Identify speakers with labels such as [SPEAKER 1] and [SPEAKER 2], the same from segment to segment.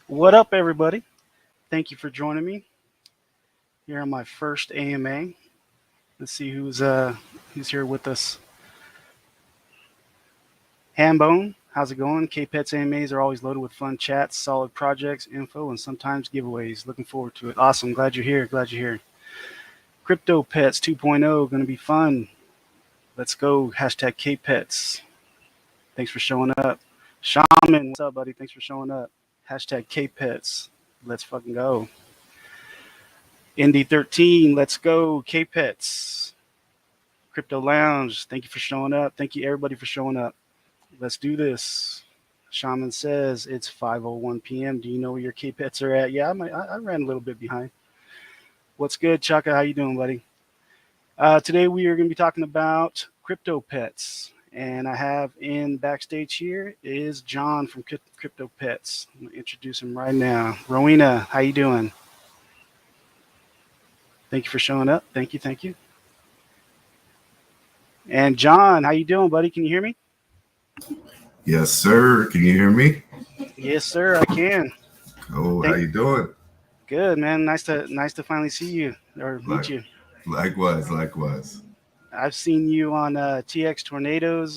[SPEAKER 1] What up, everybody? Thank you for joining me here on my first AMA. Let's see who's here with us. Hambone, how's it going? KPets AMAs are always loaded with fun chats, solid projects, info, and sometimes giveaways. Looking forward to it. Awesome. Glad you're here. Glad you're here. CryptoPets 2.0 going to be fun. Let's go. Hashtag KPets. Thanks for showing up. Shaman, what's up, buddy? Thanks for showing up. Hashtag KPets. Let's fucking go. Indy 13, let's go. KPets. Crypto Lounge, thank you for showing up. Thank you, everybody, for showing up. Let's do this. Shaman says it's 5:01 p.m. Do you know where your KPets are at? Yeah, I ran a little bit behind. What's good, Chaka? How you doing, buddy? Today we are going to be talking about crypto pets. And I have in backstage here is John from Crypto Pets. I'm going to introduce him right now. Rowena, how you doing? Thank you for showing up. Thank you, thank you. And John, how you doing, buddy? Can you hear me?
[SPEAKER 2] Yes, sir. Can you hear me?
[SPEAKER 1] Yes, sir, I can.
[SPEAKER 2] Oh, how you doing?
[SPEAKER 1] Good, man. Nice to finally see you or meet you.
[SPEAKER 2] Likewise.
[SPEAKER 1] I've seen you on TX Tornado's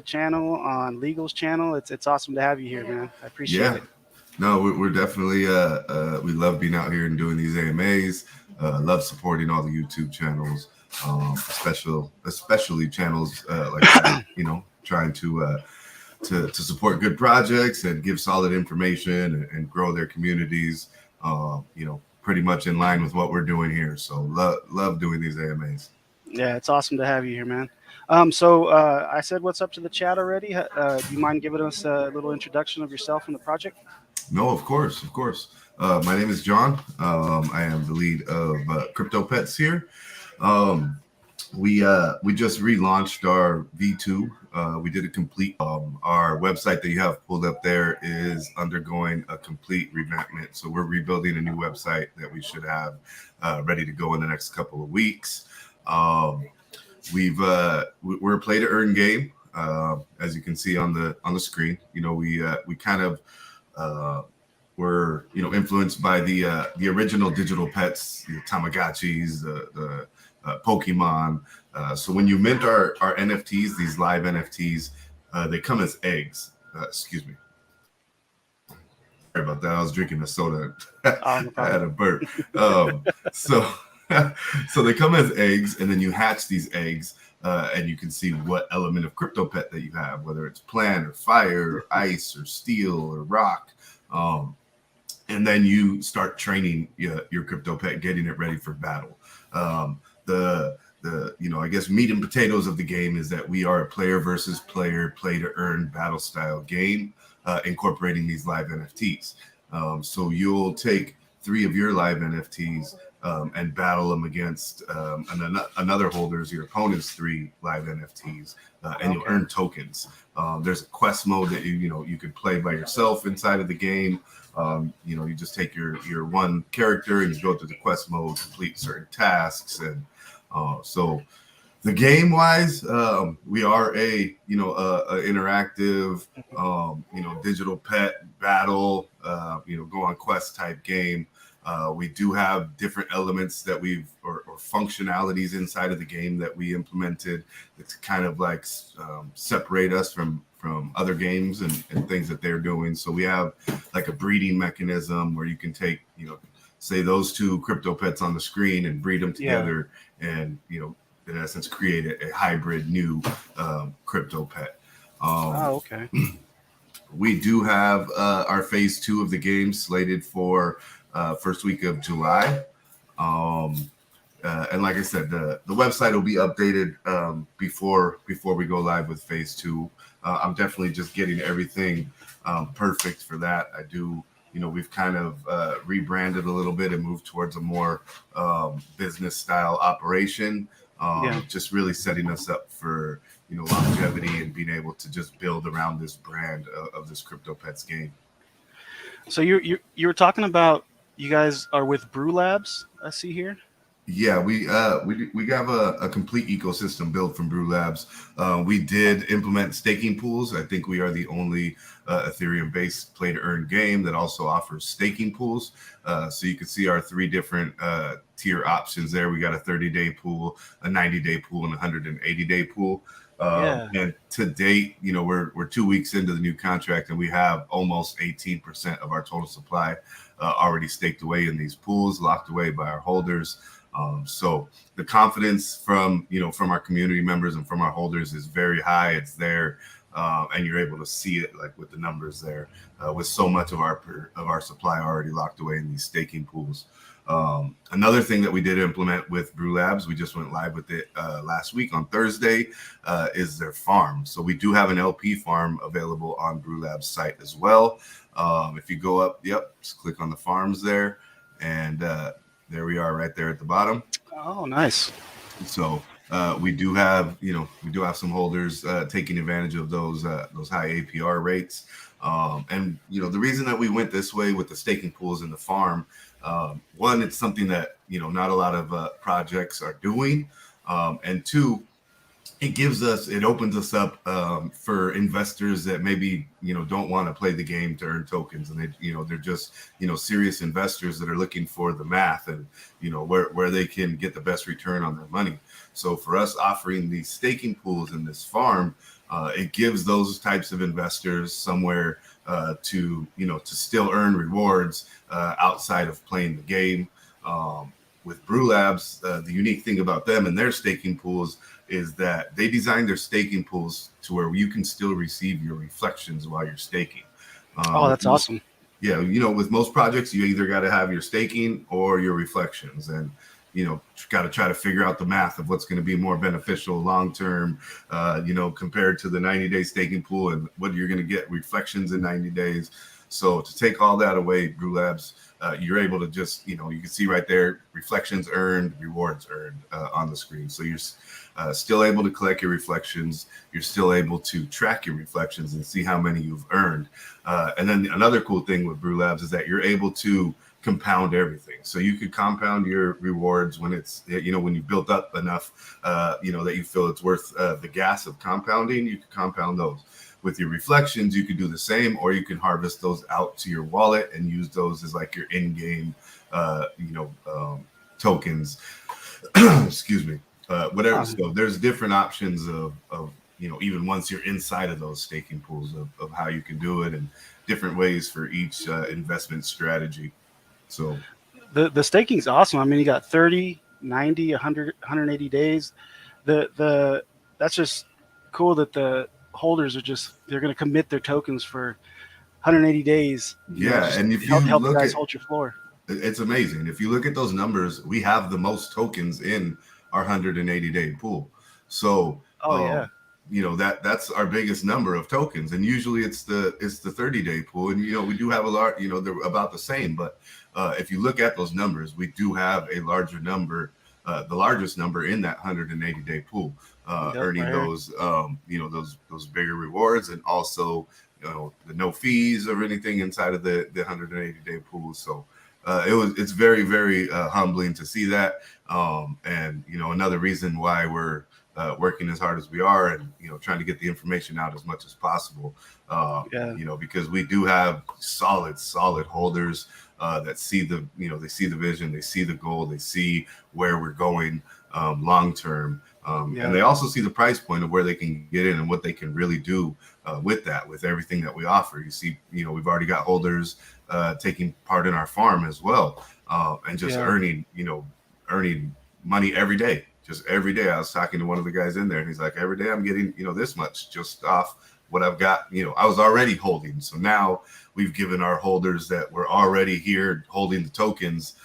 [SPEAKER 1] channel, on Legal's channel. It's awesome to have you here, man. I appreciate it.
[SPEAKER 2] No, we're definitely we love being out here and doing these AMAs. Love supporting all the YouTube channels, especially channels like that, trying to support good projects and give solid information and grow their communities. Pretty much in line with what we're doing here. So love doing these AMAs.
[SPEAKER 1] Yeah, it's awesome to have you here, man. So I said what's up to the chat already. Do you mind giving us a little introduction of yourself and the project?
[SPEAKER 2] No, of course. My name is John. I am the lead of KryptoPets here. We just relaunched our V2. We did a complete. Our website that you have pulled up there is undergoing a complete revampment. So we're rebuilding a new website that we should have ready to go in the next couple of weeks. We're a play to earn game, as you can see on the screen. We kind of were influenced by the original digital pets, the Tamagotchis, the Pokemon. So when you mint our NFTs, these live NFTs, they come as eggs. Excuse me. Sorry about that. I was drinking a soda. I had a burp. So they come as eggs, and then you hatch these eggs, and you can see what element of crypto pet that you have, whether it's plant or fire or ice or steel or rock. And then you start training your crypto pet, getting it ready for battle. I guess meat and potatoes of the game is that we are a player versus player, play to earn battle style game, incorporating these live NFTs. So you'll take 3 of your live NFTs and battle them against another holder's, your opponent's 3 live NFTs, and you'll earn tokens. There's a quest mode that you can play by yourself inside of the game. You just take your one character and you go through the quest mode, complete certain tasks, and so the game wise, we are a interactive digital pet battle, go on quest type game. We do have different elements that or functionalities inside of the game that we implemented to kind of like separate us from other games and things that they're doing. So we have like a breeding mechanism where you can take, say those 2 crypto pets on the screen and breed them together and, in essence, create a hybrid new crypto pet.
[SPEAKER 1] Okay.
[SPEAKER 2] We do have our phase 2 of the game slated for first week of July. And like I said, the website will be updated before we go live with phase 2. I'm definitely just getting everything perfect for that. I do, we've kind of rebranded a little bit and moved towards a more business style operation. Just really setting us up for longevity and being able to just build around this brand of this Crypto Pets game.
[SPEAKER 1] So you were talking about you guys are with Brew Labs, I see here.
[SPEAKER 2] Yeah, we have a complete ecosystem built from Brew Labs. We did implement staking pools. I think we are the only Ethereum-based play-to-earn game that also offers staking pools. So you can see our three different tier options there. We got a 30-day pool, a 90-day pool, and a 180-day pool.
[SPEAKER 1] Yeah.
[SPEAKER 2] And to date, we're 2 weeks into the new contract, and we have almost 18% of our total supply already staked away in these pools, locked away by our holders. So the confidence from our community members and from our holders is very high. It's there, and you're able to see it like with the numbers there, with so much of our supply already locked away in these staking pools. Another thing that we did implement with Brew Labs, we just went live with it last week on Thursday, is their farm. So we do have an LP farm available on Brew Labs site as well. If you go up, just click on the farms there, and there we are right there at the bottom.
[SPEAKER 1] Oh, nice.
[SPEAKER 2] So we do have some holders taking advantage of those high APR rates. And the reason that we went this way with the staking pools in the farm, one, it's something that not a lot of projects are doing, and two, it opens us up for investors that maybe don't want to play the game to earn tokens, and they're just serious investors that are looking for the math and where they can get the best return on their money. So for us offering these staking pools in this farm, it gives those types of investors somewhere to still earn rewards outside of playing the game. With Brew Labs, the unique thing about them and their staking pools is that they designed their staking pools to where you can still receive your reflections while you're staking.
[SPEAKER 1] Oh, that's awesome.
[SPEAKER 2] Yeah, with most projects, you either got to have your staking or your reflections, and got to try to figure out the math of what's going to be more beneficial long term, compared to the 90-day staking pool and what you're going to get reflections in 90 days. So to take all that away, Brew Labs, you're able to just, you can see right there, reflections earned, rewards earned on the screen. So you're still able to collect your reflections. You're still able to track your reflections and see how many you've earned. And then another cool thing with Brew Labs is that you're able to compound everything. So you could compound your rewards when it's, when you built up enough, that you feel it's worth the gas of compounding, you can compound those. With your reflections, you could do the same, or you can harvest those out to your wallet and use those as like your in-game, tokens. Excuse me. Whatever. So there's different options of even once you're inside of those staking pools of how you can do it, and different ways for each investment strategy. So
[SPEAKER 1] The staking's awesome. I mean, you got 30, 90, 100, 180 days. That's just cool that the holders they're going to commit their tokens for 180 days.
[SPEAKER 2] yeah, and if you
[SPEAKER 1] help you
[SPEAKER 2] look
[SPEAKER 1] guys
[SPEAKER 2] at
[SPEAKER 1] hold your floor.
[SPEAKER 2] it's amazing. If you look at those numbers, we have the most tokens in our 180-day pool. So,
[SPEAKER 1] Oh yeah,
[SPEAKER 2] that's our biggest number of tokens, and usually it's the 30-day pool, and we do have a lot. They're about the same, but if you look at those numbers, we do have a larger number, the largest number in that 180-day pool, earning those those bigger rewards, and also the no fees or anything inside of the 180-day pool. So. It's very, very humbling to see that, and another reason why we're working as hard as we are, and trying to get the information out as much as possible. Because we do have solid holders that see they see the vision, they see the goal, they see where we're going long term. And they also see the price point of where they can get in and what they can really do with everything that we offer. You see, we've already got holders taking part in our farm as well, and just earning money every day. Just every day. I was talking to one of the guys in there, and he's like, every day I'm getting this much just off what I've got. I was already holding. So now we've given our holders that were already here holding the tokens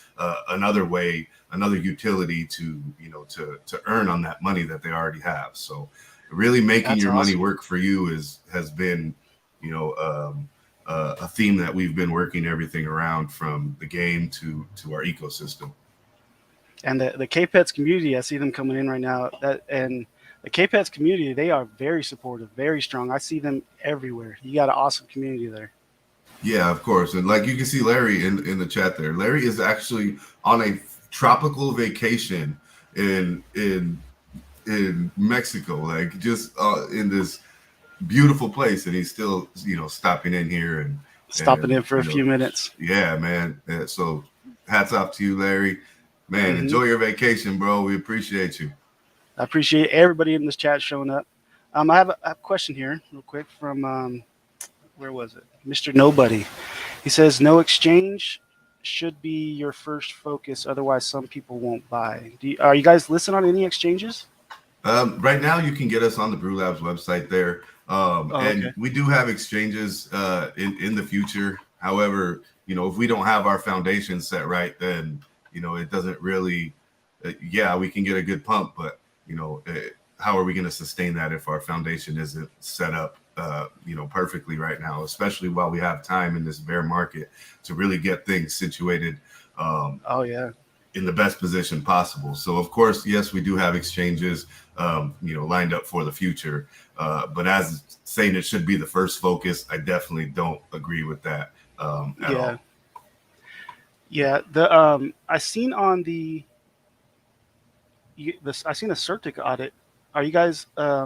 [SPEAKER 2] another utility to earn on that money that they already have. So really making your money work for you has been a theme that we've been working everything around, from the game to our ecosystem.
[SPEAKER 1] And the KPets community, I see them coming in right now. And the KPets community, they are very supportive, very strong. I see them everywhere. You got an awesome community there.
[SPEAKER 2] Yeah, of course. And like you can see Larry in the chat there. Larry is actually on a tropical vacation in Mexico, like just in this beautiful place, and he's still stopping in here
[SPEAKER 1] Stopping
[SPEAKER 2] and
[SPEAKER 1] in for a few minutes.
[SPEAKER 2] yeah, man. So hats off to you, Larry. Man,
[SPEAKER 1] Mm-hmm.
[SPEAKER 2] enjoy your vacation, bro. We appreciate you.
[SPEAKER 1] I appreciate everybody in this chat showing up. I have a question here, real quick, from where was it? Mr. Nobody. He says, no exchange should be your first focus. Otherwise, some people won't buy. Are you guys listed on any exchanges?
[SPEAKER 2] Right now, you can get us on the Brew Labs website there,
[SPEAKER 1] Oh,
[SPEAKER 2] and
[SPEAKER 1] okay.
[SPEAKER 2] we do have exchanges in the future. However, if we don't have our foundation set right, then it doesn't really. Yeah, we can get a good pump, but how are we going to sustain that if our foundation isn't set up, perfectly right now? Especially while we have time in this bear market to really get things situated.
[SPEAKER 1] Oh, yeah.
[SPEAKER 2] In the best position possible. So of course, yes, we do have exchanges, lined up for the future. But as saying it should be the first focus, I definitely don't agree with that at
[SPEAKER 1] Yeah.
[SPEAKER 2] all.
[SPEAKER 1] Yeah. I seen on I seen a Certic audit. Are you guys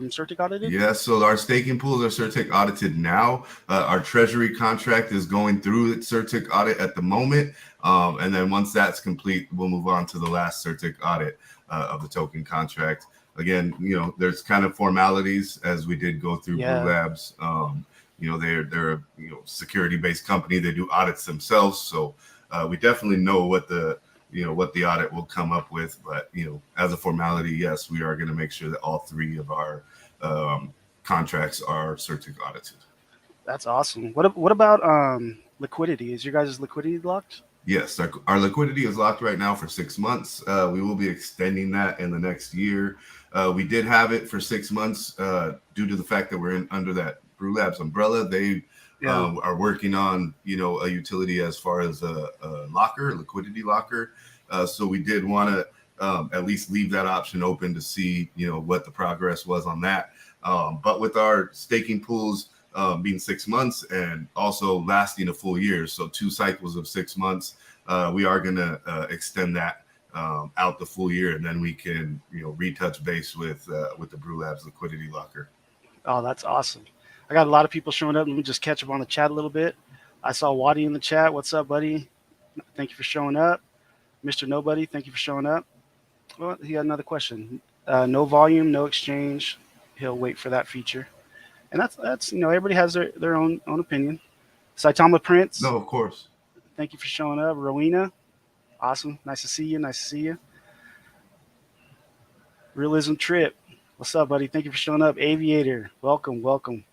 [SPEAKER 1] Certic audited?
[SPEAKER 2] Yeah, so our staking pools are CerTic audited now. Our treasury contract is going through its CerTic audit at the moment. And then once that's complete, we'll move on to the last CerTic audit of the token contract. Again, there's kind of formalities as we did go through Brew
[SPEAKER 1] Yeah.
[SPEAKER 2] Labs. They're a security-based company. They do audits themselves. So we definitely know what the audit will come up with. But as a formality, yes, we are going to make sure that all three of our contracts are CerTic audited.
[SPEAKER 1] That's awesome. What about liquidity? Is your guys' liquidity locked?
[SPEAKER 2] Yes, our liquidity is locked right now for 6 months. We will be extending that in the next year. We did have it for 6 months due to the fact that we're under that Brew Labs umbrella. They are working on a utility as far as a liquidity locker. So we did want to at least leave that option open to see what the progress was on that. But with our staking pools being 6 months and also lasting a full year, so 2 cycles of 6 months, we are going to extend that out the full year, and then we can retouch base with the Brew Labs liquidity locker.
[SPEAKER 1] Oh, that's awesome. I got a lot of people showing up. Let me just catch up on the chat a little bit. I saw Waddy in the chat. What's up, buddy? Thank you for showing up. Mr. Nobody, thank you for showing up. Well, he got another question. No volume, no exchange. He'll wait for that feature. And that's everybody has their own opinion. Saitama Prince,
[SPEAKER 2] No, of course.
[SPEAKER 1] thank you for showing up. Rowena, awesome. Nice to see you. Nice to see you. Realism Trip, what's up, buddy? Thank you for showing up. Aviator, welcome, welcome.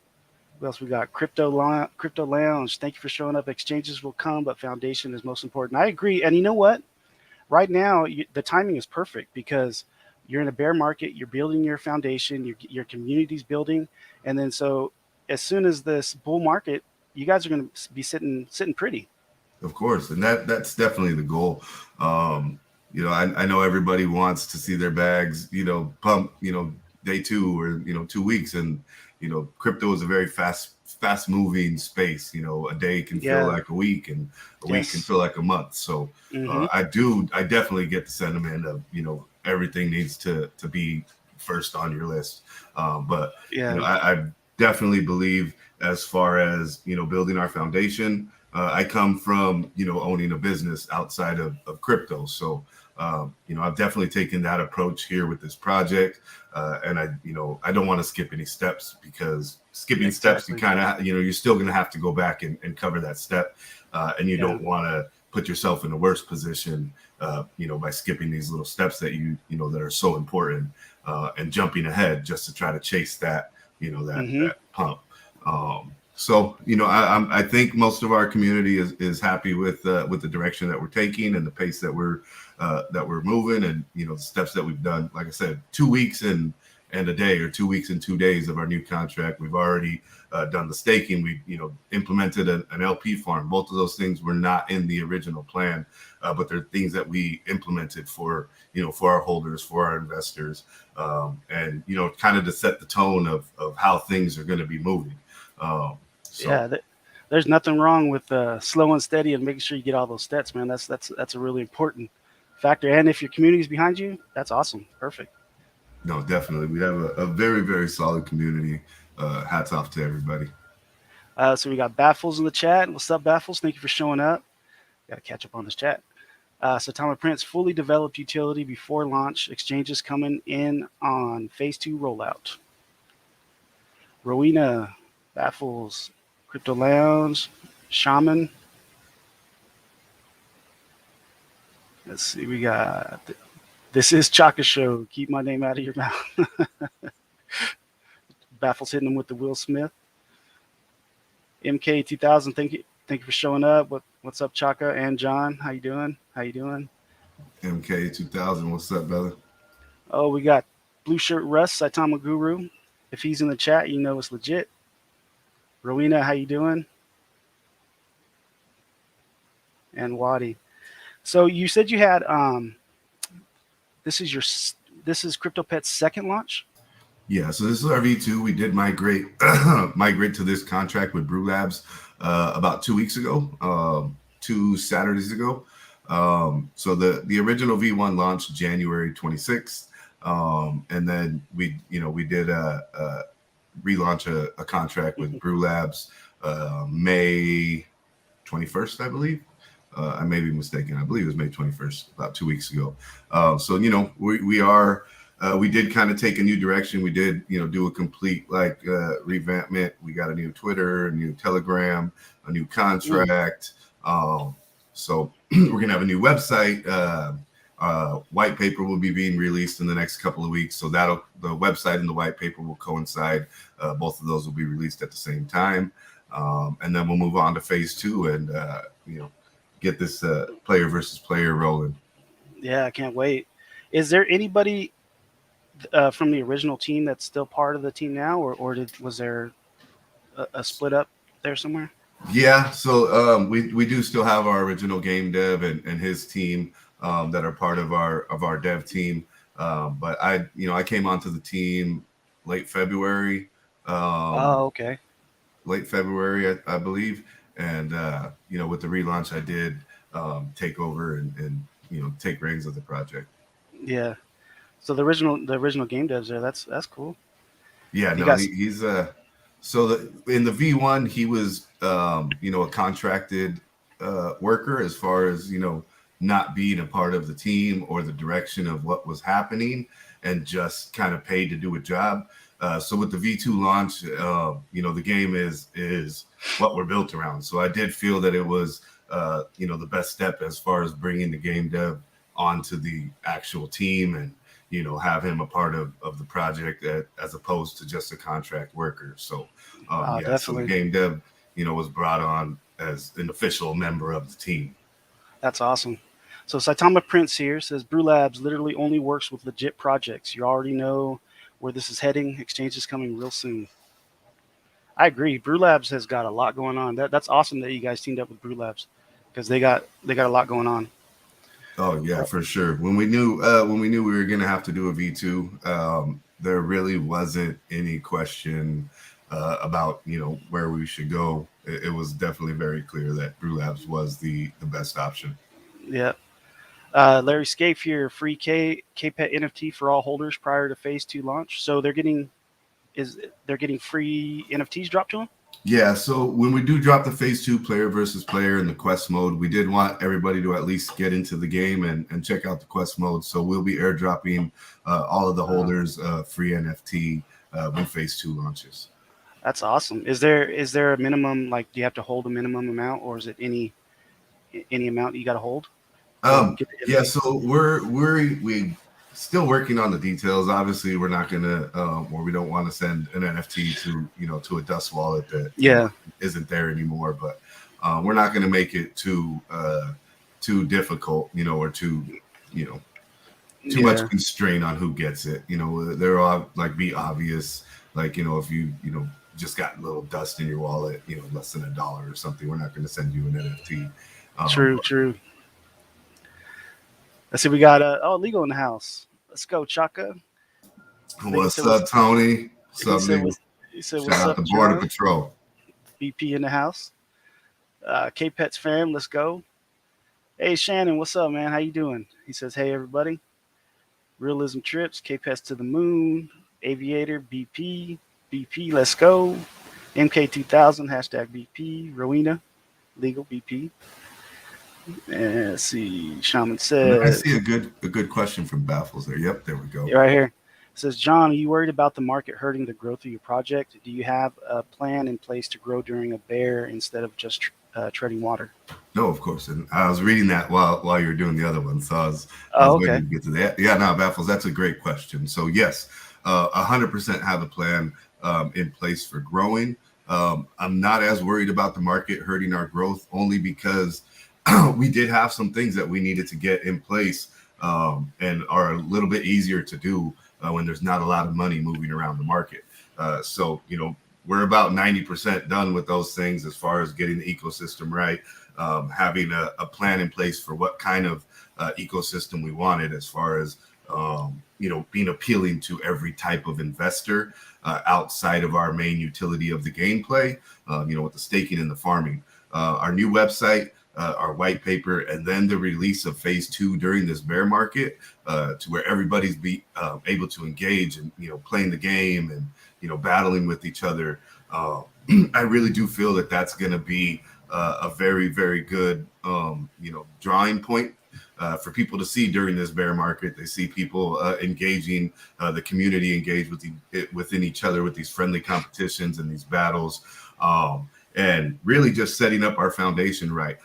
[SPEAKER 1] What else we got? Crypto Lounge, thank you for showing up. Exchanges will come, but foundation is most important. I agree. And you know what? Right now, the timing is perfect because you're in a bear market, you're building your foundation, your community's building, and then so as soon as this bull market, you guys are going to be sitting pretty.
[SPEAKER 2] Of course, and that's definitely the goal. I know everybody wants to see their bags, pump, day 2 or 2 weeks, and crypto is a very fast moving space. A day can feel like a week, and a week can feel like a month. So I definitely get the sentiment of everything needs to be first on your list. But I definitely believe as far as building our foundation. I come from owning a business outside of crypto, so I've definitely taken that approach here with this project, and I don't want to skip any steps, because skipping steps, you kind of you're still going to have to go back and cover that step, and you don't want to put yourself in a worse position by skipping these little steps that that are so important, and jumping ahead just to try to chase that that pump. So I think most of our community is happy with the direction that we're taking and the pace that we're moving, and the steps that we've done. Like I said, 2 weeks and a day, or 2 weeks and 2 days of our new contract. We've already done the staking. We implemented an LP farm. Both of those things were not in the original plan, but they're things that we implemented for for our holders, for our investors, and kind of to set the tone of how things are going to be moving.
[SPEAKER 1] There's nothing wrong with slow and steady and making sure you get all those stats, man. That's a really important factor. And if your community is behind you, that's awesome. Perfect.
[SPEAKER 2] No, definitely. We have a very, very solid community. Hats off to everybody.
[SPEAKER 1] So we got Baffles in the chat. What's up, Baffles? Thank you for showing up. Got to catch up on this chat. Satama Prince fully developed utility before launch. Exchanges coming in on phase 2 rollout. Rowena, Baffles, Crypto Lounge, Shaman. Let's see. We got This is Chaka Show. Keep my name out of your mouth. Baffles hitting him with the Will Smith. MK2000, thank you for showing up. What's up, Chaka and John? How you doing?
[SPEAKER 2] MK2000, what's up, brother?
[SPEAKER 1] Oh, we got Blue Shirt Russ, Saitama Guru. If he's in the chat, you know it's legit. Rowena, how you doing? And Wadi. So you said you had this is KryptoPets' second launch?
[SPEAKER 2] Yeah, so this is our V2. We did migrate to this contract with Brew Labs about 2 weeks ago, 2 Saturdays ago. So the original V1 launched January 26th, and then we did relaunch a contract with Brew Labs May 21st, I believe. I may be mistaken. I believe it was May 21st, about 2 weeks ago. So we did kind of take a new direction. We did do a complete revampment. We got a new Twitter, a new Telegram, a new contract. So we're gonna have a new website. White paper will be being released in the next couple of weeks. So the website and the white paper will coincide. Both of those will be released at the same time, and then we'll move on to phase 2 and get this player versus player rolling.
[SPEAKER 1] Yeah, I can't wait. Is there anybody from the original team that's still part of the team now, or was there a split up there somewhere?
[SPEAKER 2] Yeah, so we do still have our original game dev and his team that are part of our dev team. But I came onto the team late February.
[SPEAKER 1] Okay.
[SPEAKER 2] Late February, I believe. And with the relaunch, I did take over and take reins of the project.
[SPEAKER 1] Yeah. So the original game devs there. That's cool.
[SPEAKER 2] Yeah, he's so in the V1 he was a contracted worker as far as not being a part of the team or the direction of what was happening and just kind of paid to do a job. So with the V2 launch, the game is what we're built around. So I did feel that it was the best step as far as bringing the game dev onto the actual team and have him a part of the project as opposed to just a contract worker. So
[SPEAKER 1] definitely.
[SPEAKER 2] So the game dev was brought on as an official member of the team.
[SPEAKER 1] That's awesome. So Saitama Prince here says Brew Labs literally only works with legit projects. You already know where this is heading. Exchange is coming real soon. I agree. Brew Labs has got a lot going on. That's awesome that you guys teamed up with Brew Labs because they got a lot going on.
[SPEAKER 2] Oh yeah, for sure. When we knew we were gonna have to do a V2, there really wasn't any question about where we should go. It was definitely very clear that Brew Labs was the best option.
[SPEAKER 1] Yeah. Larry Scaife here, free KPET NFT for all holders prior to phase 2 launch. So they're getting free NFTs dropped to them?
[SPEAKER 2] Yeah, so when we do drop the phase 2 player versus player in the quest mode, we did want everybody to at least get into the game and check out the quest mode. So we'll be airdropping all of the holders free NFT when phase 2 launches.
[SPEAKER 1] That's awesome. Is there a minimum, like do you have to hold a minimum amount, or is it any amount you got to hold?
[SPEAKER 2] Yeah, so we still working on the details. Obviously, we're not gonna or we don't want to send an NFT to a dust wallet that isn't there anymore. But we're not gonna make it too difficult, or too much constraint on who gets it. They're all be obvious. If you just got a little dust in your wallet, less than $1 or something, we're not going to send you an NFT.
[SPEAKER 1] True. Let's see, we got Legal in the house. Let's go, Chaka.
[SPEAKER 2] What's up, Tony? What's up, Legal?
[SPEAKER 1] Shout
[SPEAKER 2] out to Border Patrol.
[SPEAKER 1] BP in the house. KPETS fam, let's go. Hey Shannon, what's up, man? How you doing? He says, hey everybody. Realism trips, KPES to the moon, Aviator, BP, let's go. MK2000, hashtag BP, Rowena, legal BP. And let's see, Shaman
[SPEAKER 2] And I
[SPEAKER 1] says,
[SPEAKER 2] see a good question from Baffles there. Yep, there we go.
[SPEAKER 1] right here. It says, John, are you worried about the market hurting the growth of your project? Do you have a plan in place to grow during a bear instead of just treading water?
[SPEAKER 2] No, of course. And I was reading that while you were doing the other one, so I was
[SPEAKER 1] Oh,
[SPEAKER 2] waiting
[SPEAKER 1] okay.
[SPEAKER 2] to get to that. Yeah, no, Baffles. That's a great question. So yes, 100% have a plan in place for growing. I'm not as worried about the market hurting our growth, only because we did have some things that we needed to get in place, and are a little bit easier to do when there's not a lot of money moving around the market. So we're about 90% done with those things as far as getting the ecosystem right, having a plan in place for what kind of ecosystem we wanted, as far as being appealing to every type of investor outside of our main utility of the gameplay, with the staking and the farming. Our new website, our white paper, and then the release of phase 2 during this bear market, to where everybody's able to engage and playing the game and battling with each other. I really do feel that that's going to be a very, very good drawing point for people to see during this bear market. They see people engaging, the community engage within each other with these friendly competitions and these battles, and really just setting up our foundation right.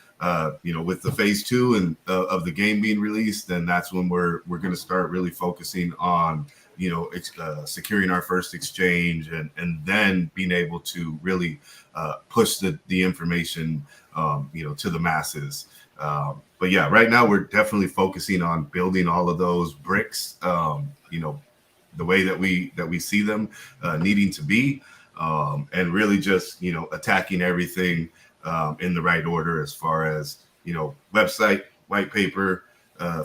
[SPEAKER 2] With the phase 2 and of the game being released, then that's when we're going to start really focusing on securing our first exchange, and then being able to really push the information to the masses. But yeah, right now we're definitely focusing on building all of those bricks, the way that we see them needing to be, and really just attacking everything in the right order, as far as website, white paper,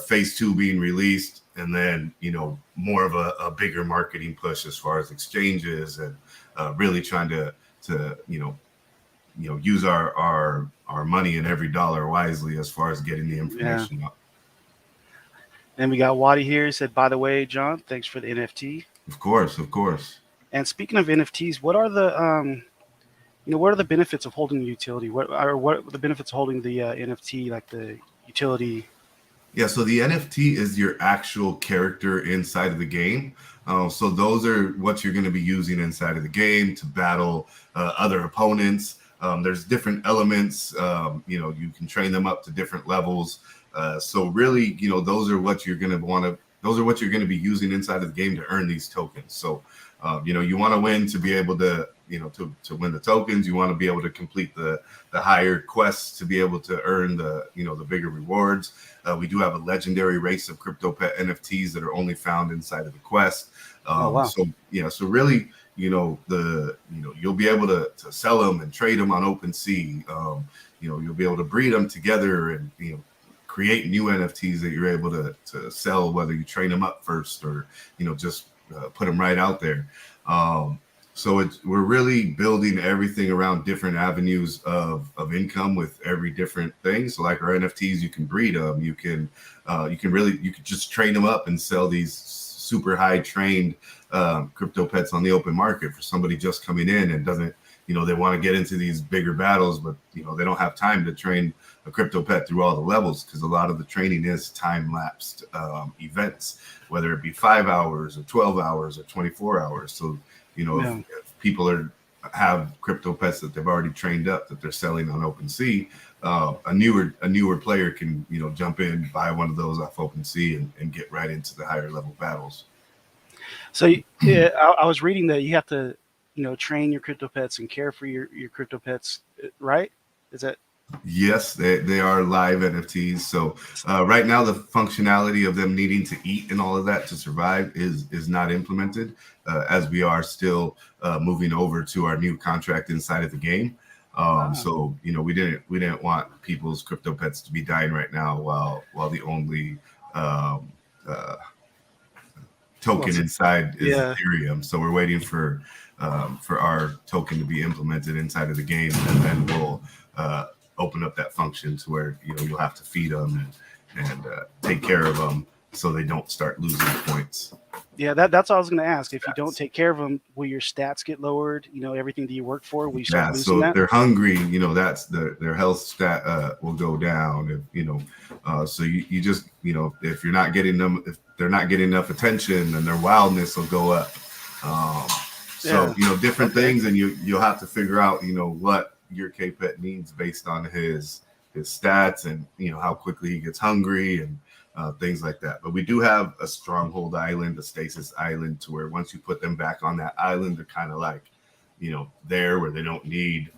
[SPEAKER 2] phase 2 being released, and then more of a bigger marketing push as far as exchanges, and really trying to use our money and every dollar wisely as far as getting the
[SPEAKER 1] Yeah.
[SPEAKER 2] information up.
[SPEAKER 1] Then we got Wadi here. He said, by the way, John, thanks for the NFT.
[SPEAKER 2] Of course, of course.
[SPEAKER 1] And speaking of NFTs, what are the benefits of holding the utility? What are the benefits of holding the NFT, like the utility?
[SPEAKER 2] Yeah, so the NFT is your actual character inside of the game. So those are what you're going to be using inside of the game to battle other opponents. There's different elements. You can train them up to different levels. So really, those are what you're going to want to. Those are what you're going to be using inside of the game to earn these tokens. So, you want to win to be able to, to win the tokens. You want to be able to complete the higher quests to be able to earn the bigger rewards. We do have a legendary race of CryptoPet NFTs that are only found inside of the quest.
[SPEAKER 1] Oh wow!
[SPEAKER 2] So really, you'll be able to sell them and trade them on OpenSea. You'll be able to breed them together and create new NFTs that you're able to sell, whether you train them up first or just put them right out there. So we're really building everything around different avenues of income with every different thing. So like our NFTs, you can breed them. You can just train them up and sell these super high trained crypto pets on the open market for somebody just coming in and doesn't, they want to get into these bigger battles, but they don't have time to train a crypto pet through all the levels, because a lot of the training is time lapsed events, whether it be 5 hours or 12 hours or 24 hours. So if people have crypto pets that they've already trained up that they're selling on OpenSea, a newer player can jump in, buy one of those off OpenSea, and get right into the higher level battles.
[SPEAKER 1] So yeah, I was reading that you have to train your crypto pets and care for your crypto pets, right? Is that?
[SPEAKER 2] Yes, they are live NFTs. So right now, the functionality of them needing to eat and all of that to survive is not implemented, as we are still moving over to our new contract inside of the game. So we didn't want people's crypto pets to be dying right now while the only token inside is Ethereum. So we're waiting for our token to be implemented inside of the game, and then we'll open up that function to where you'll have to feed them and take care of them so they don't start losing points.
[SPEAKER 1] Yeah, that's all I was going to ask. If you don't
[SPEAKER 2] That's,
[SPEAKER 1] take care of them, will your stats get lowered? Everything that you work for, will you start
[SPEAKER 2] yeah,
[SPEAKER 1] losing
[SPEAKER 2] so if
[SPEAKER 1] that?
[SPEAKER 2] they're hungry, that's their health stat will go down. If so you just if you're not getting them, if they're not getting enough attention, then their wildness will go up. Um, so
[SPEAKER 1] Yeah.
[SPEAKER 2] different
[SPEAKER 1] Okay.
[SPEAKER 2] things, and you'll have to figure out what your K pet needs based on his stats and how quickly he gets hungry and things like that. But we do have a stronghold island, a stasis island, to where once you put them back on that island, they're kind of like there where they don't need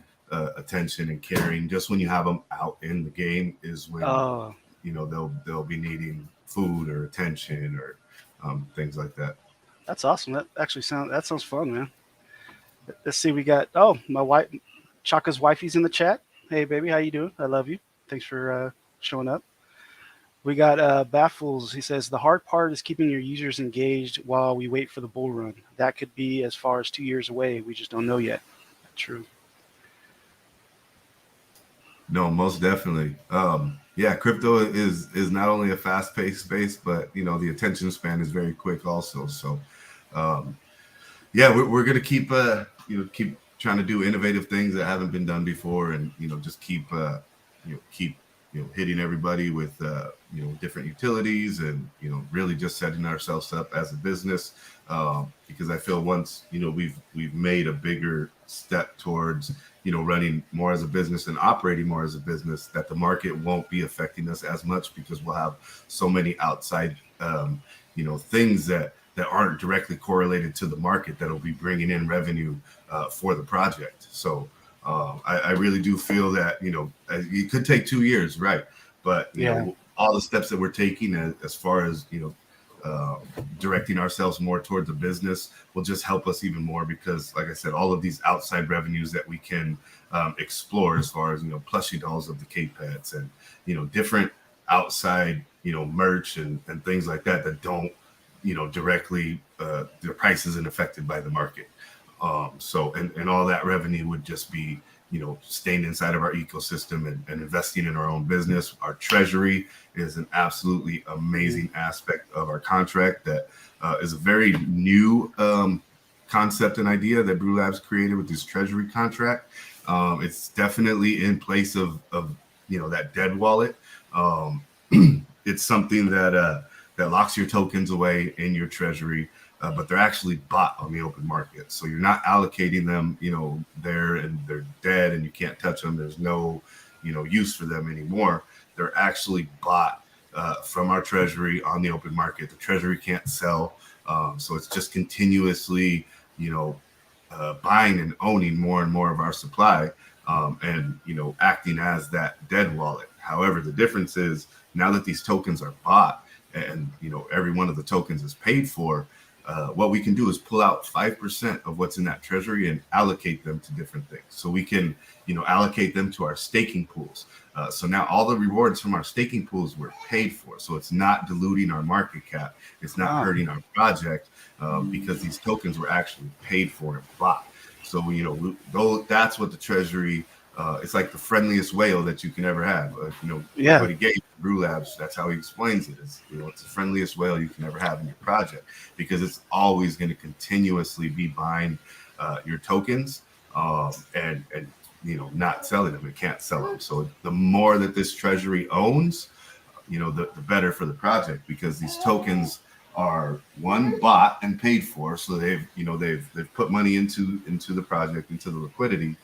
[SPEAKER 2] attention and caring. Just when you have them out in the game is when
[SPEAKER 1] Oh,
[SPEAKER 2] they'll be needing food or attention or things like that.
[SPEAKER 1] that's awesome. That sounds fun, man. Let's see. We got my wife, Chaka's wifey's in the chat. Hey, baby, how you doing? I love you. Thanks for showing up. We got Baffles. He says the hard part is keeping your users engaged while we wait for the bull run. That could be as far as 2 years away. We just don't know yet. True.
[SPEAKER 2] No, most definitely. Yeah, crypto is not only a fast paced space, but the attention span is very quick also. So um, yeah, we're gonna keep keep trying to do innovative things that haven't been done before, and just keep hitting everybody with different utilities, and really just setting ourselves up as a business, because I feel once we've made a bigger step towards running more as a business and operating more as a business, that the market won't be affecting us as much because we'll have so many outside things that aren't directly correlated to the market that'll be bringing in revenue for the project. So I really do feel that it could take 2 years, right? But
[SPEAKER 1] Yeah.
[SPEAKER 2] all the steps that we're taking as far as uh, directing ourselves more towards the business will just help us even more, because like I said, all of these outside revenues that we can explore, as far as plushie dolls of the K-Pets and different outside merch and things like that that don't directly their price isn't affected by the market. So and all that revenue would just be staying inside of our ecosystem and investing in our own business. Our treasury is an absolutely amazing aspect of our contract that is a very new concept and idea that Brew Labs created with this treasury contract. It's definitely in place of that dead wallet. Um, it's something that locks your tokens away in your treasury, but they're actually bought on the open market. So you're not allocating them, there, and they're dead and you can't touch them. There's no, use for them anymore. They're actually bought from our treasury on the open market. The treasury can't sell. So it's just continuously, buying and owning more and more of our supply, and, acting as that dead wallet. However, the difference is now that these tokens are bought, and every one of the tokens is paid for, what we can do is pull out 5% of what's in that treasury and allocate them to different things. So we can allocate them to our staking pools. So now all the rewards from our staking pools were paid for. So it's not diluting our market cap. It's not
[SPEAKER 1] Ah,
[SPEAKER 2] hurting our project, because these tokens were actually paid for and bought. So that's what the treasury. It's like the friendliest whale that you can ever have.
[SPEAKER 1] yeah.
[SPEAKER 2] What he gave Brew Labs, that's how he explains it. Is it's the friendliest whale you can ever have in your project, because it's always going to continuously be buying your tokens, and not selling them. It can't sell them. So the more that this treasury owns, the better for the project, because these tokens are, one, bought and paid for. So they've put money into the project, into the liquidity,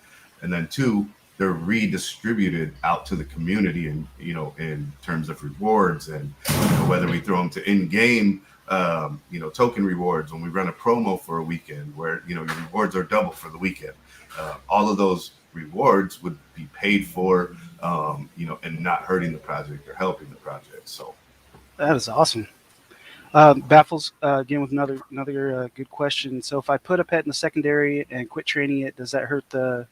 [SPEAKER 2] and then two, they're redistributed out to the community, and in terms of rewards, and whether we throw them to in-game token rewards when we run a promo for a weekend where your rewards are double for the weekend. All of those rewards would be paid for, and not hurting the project or helping the project. So
[SPEAKER 1] That is awesome. Baffles again with another good question. So if I put a pet in the secondary and quit training it, does that hurt the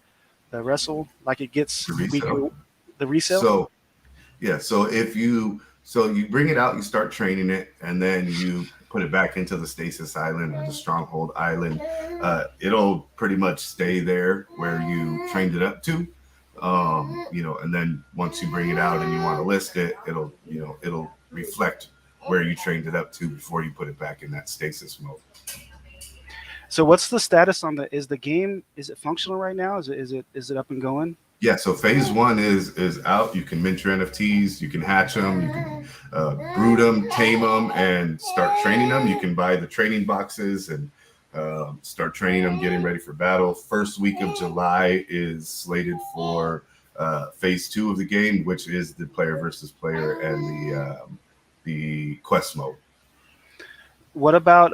[SPEAKER 1] wrestle? Like it gets
[SPEAKER 2] to resell.
[SPEAKER 1] weaker, the resale?
[SPEAKER 2] So yeah, so you bring it out, you start training it, and then you put it back into the stasis island or the stronghold island. It'll pretty much stay there where you trained it up to. And then once you bring it out and you want to list it, it'll reflect where you trained it up to before you put it back in that stasis mode.
[SPEAKER 1] So what's the status on the? Is the game, is it functional right now? Is it up and going?
[SPEAKER 2] Yeah, so phase one is out. You can mint your NFTs, you can hatch them, you can brood them, tame them, and start training them. You can buy the training boxes and start training them, getting ready for battle. First week of July is slated for phase two of the game, which is the player versus player and the quest mode.
[SPEAKER 1] What about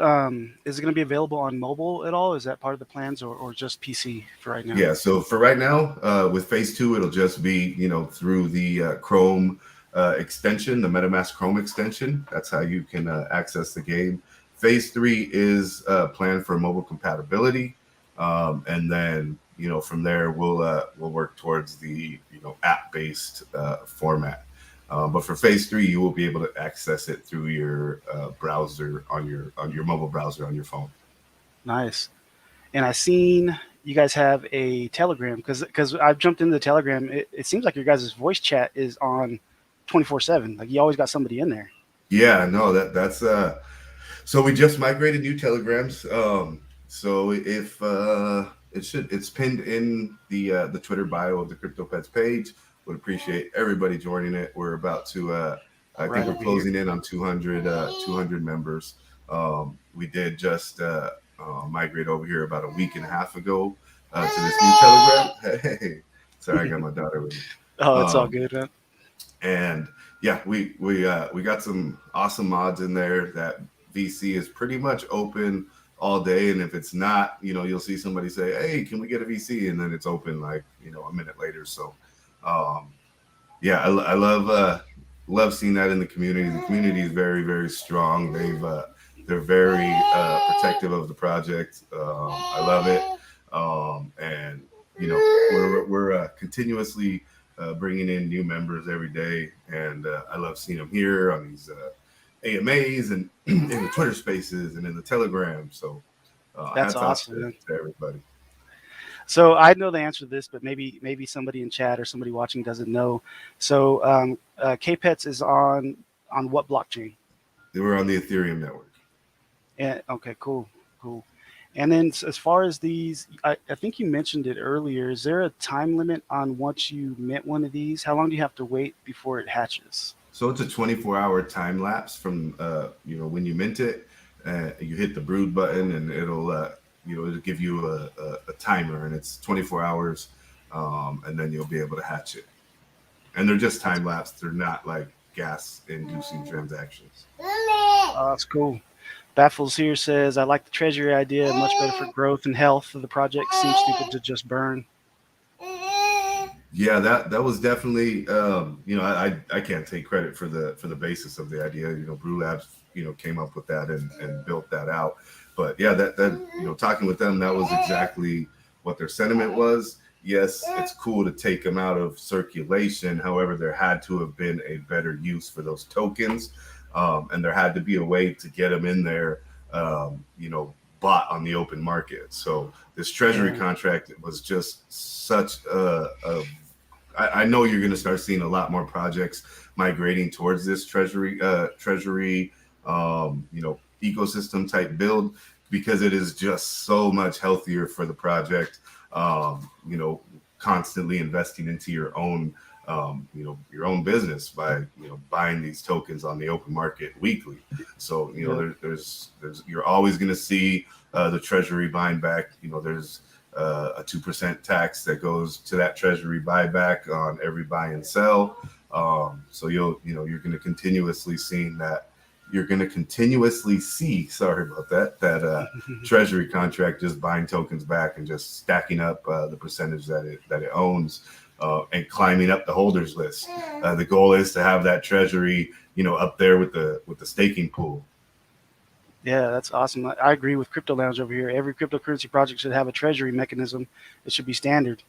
[SPEAKER 1] is it going to be available on mobile at all? Is that part of the plans, or just PC for right now?
[SPEAKER 2] Yeah, so for right now, with phase two, it'll just be through the Chrome extension, the MetaMask Chrome extension. That's how you can access the game. Phase three is planned for mobile compatibility, and then from there we'll work towards the app-based format. But for phase three, you will be able to access it through your browser on your mobile browser on your phone.
[SPEAKER 1] Nice. And I seen you guys have a Telegram, because I've jumped into the Telegram. It seems like your guys' voice chat is on 24/7. Like you always got somebody in there.
[SPEAKER 2] Yeah, no, that's so we just migrated new telegrams. So if it's pinned in the Twitter bio of the CryptoPets page. Would appreciate everybody joining it. We're about to I think we're closing in on 200 members. We did just migrate over here about a week and a half ago to this new Telegram. Hey, sorry, I got my daughter with me.
[SPEAKER 1] Oh, it's all good, man.
[SPEAKER 2] And yeah, we got some awesome mods in there. That VC is pretty much open all day, and if it's not, you'll see somebody say, "Hey, can we get a VC?" and then it's open like a minute later. So yeah, I love seeing that in the community. The community is very, very strong. They're very protective of the project. I love it, and we're continuously bringing in new members every day, and I love seeing them here on these AMAs and in the Twitter Spaces and in the Telegram. So
[SPEAKER 1] That's
[SPEAKER 2] hats off
[SPEAKER 1] awesome,
[SPEAKER 2] to everybody.
[SPEAKER 1] So I know the answer to this, but maybe somebody in chat or somebody watching doesn't know. So KPets is on what blockchain?
[SPEAKER 2] They were on the Ethereum network.
[SPEAKER 1] Yeah. Okay. Cool. Cool. And then as far as these, I think you mentioned it earlier. Is there a time limit on once you mint one of these? How long do you have to wait before it hatches?
[SPEAKER 2] So it's a 24-hour time lapse from when you mint it. You hit the brood button, and it'll give you a timer, and it's 24 hours, and then you'll be able to hatch it. And they're just time lapse. They're not like gas-inducing transactions.
[SPEAKER 1] Oh, that's cool. Baffles here says, I like the treasury idea, much better for growth and health of the project. Seems stupid to just burn.
[SPEAKER 2] Yeah, that was definitely I can't take credit for the basis of the idea. Brew Labs came up with that and built that out. But yeah, that talking with them, that was exactly what their sentiment was. Yes, it's cool to take them out of circulation. However, there had to have been a better use for those tokens, and there had to be a way to get them in there, bought on the open market. So this treasury contract was just such I know you're going to start seeing a lot more projects migrating towards this treasury ecosystem type build, because it is just so much healthier for the project. Constantly investing into your own business by buying these tokens on the open market weekly. So there's you're always going to see the treasury buying back. There's a 2% tax that goes to that treasury buyback on every buy and sell. So you're going to continuously seeing that. You're going to continuously see, sorry about that treasury contract just buying tokens back and just stacking up the percentage that it owns, and climbing up the holders list. The goal is to have that treasury, up there with the staking pool.
[SPEAKER 1] Yeah, that's awesome. I agree with Crypto Lounge over here. Every cryptocurrency project should have a treasury mechanism. It should be standard.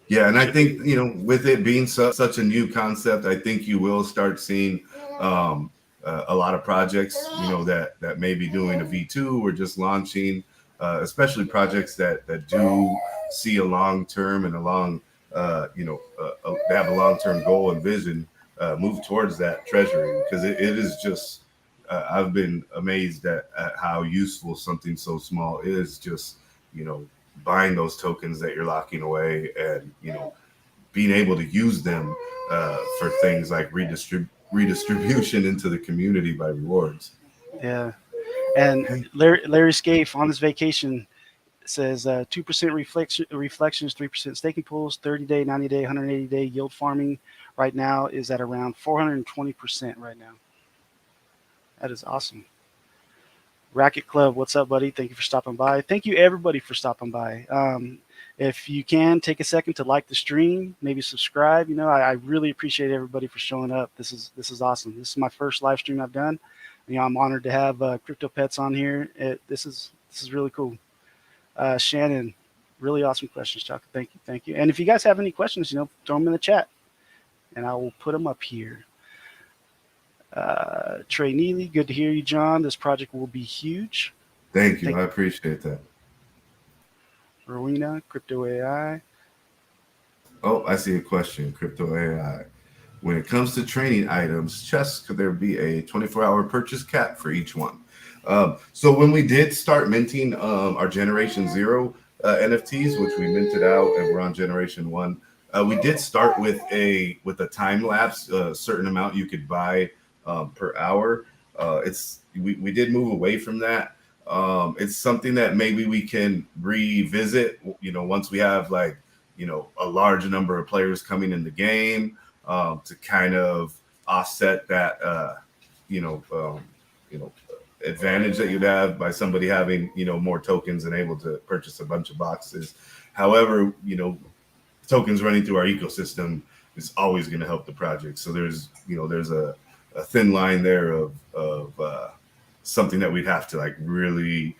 [SPEAKER 2] Yeah, and I think with it being such a new concept, I think you will start seeing a lot of projects that may be doing a V2 or just launching, especially projects that do see a long term and a long they have a long-term goal and vision, move towards that treasury, because it is just I've been amazed at how useful something so small is. Just you know, buying those tokens that you're locking away, and being able to use them for things like redistribution into the community by rewards.
[SPEAKER 1] Yeah. And Larry Scaife on his vacation says 2% reflections, 3% staking pools, 30-day, 90-day, 180-day yield farming right now is at around 420% right now. That is awesome. Racket Club, what's up, buddy? Thank you for stopping by. Thank you, everybody, for stopping by. If you can, take a second to like the stream, maybe subscribe. I really appreciate everybody for showing up. This is awesome. This is my first live stream I've done. I'm honored to have CryptoPets on here. This is really cool. Shannon, really awesome questions, Chaka. Thank you, thank you. And if you guys have any questions, throw them in the chat, and I will put them up here. Trey Neely, good to hear you, John. This project will be huge.
[SPEAKER 2] Thank you. I appreciate that.
[SPEAKER 1] Rowena, Crypto AI.
[SPEAKER 2] Oh, I see a question. Crypto AI. When it comes to training items, chests, could there be a 24-hour purchase cap for each one? So when we did start minting our Generation Zero NFTs, which we minted out, and we're on Generation One, we did start with a time lapse, a certain amount you could buy per hour. We did move away from that. It's something that maybe we can revisit. Once we have a large number of players coming in the game, to kind of offset that advantage that you'd have by somebody having more tokens and able to purchase a bunch of boxes. However, tokens running through our ecosystem is always going to help the project. So there's a thin line there of something that we'd have to really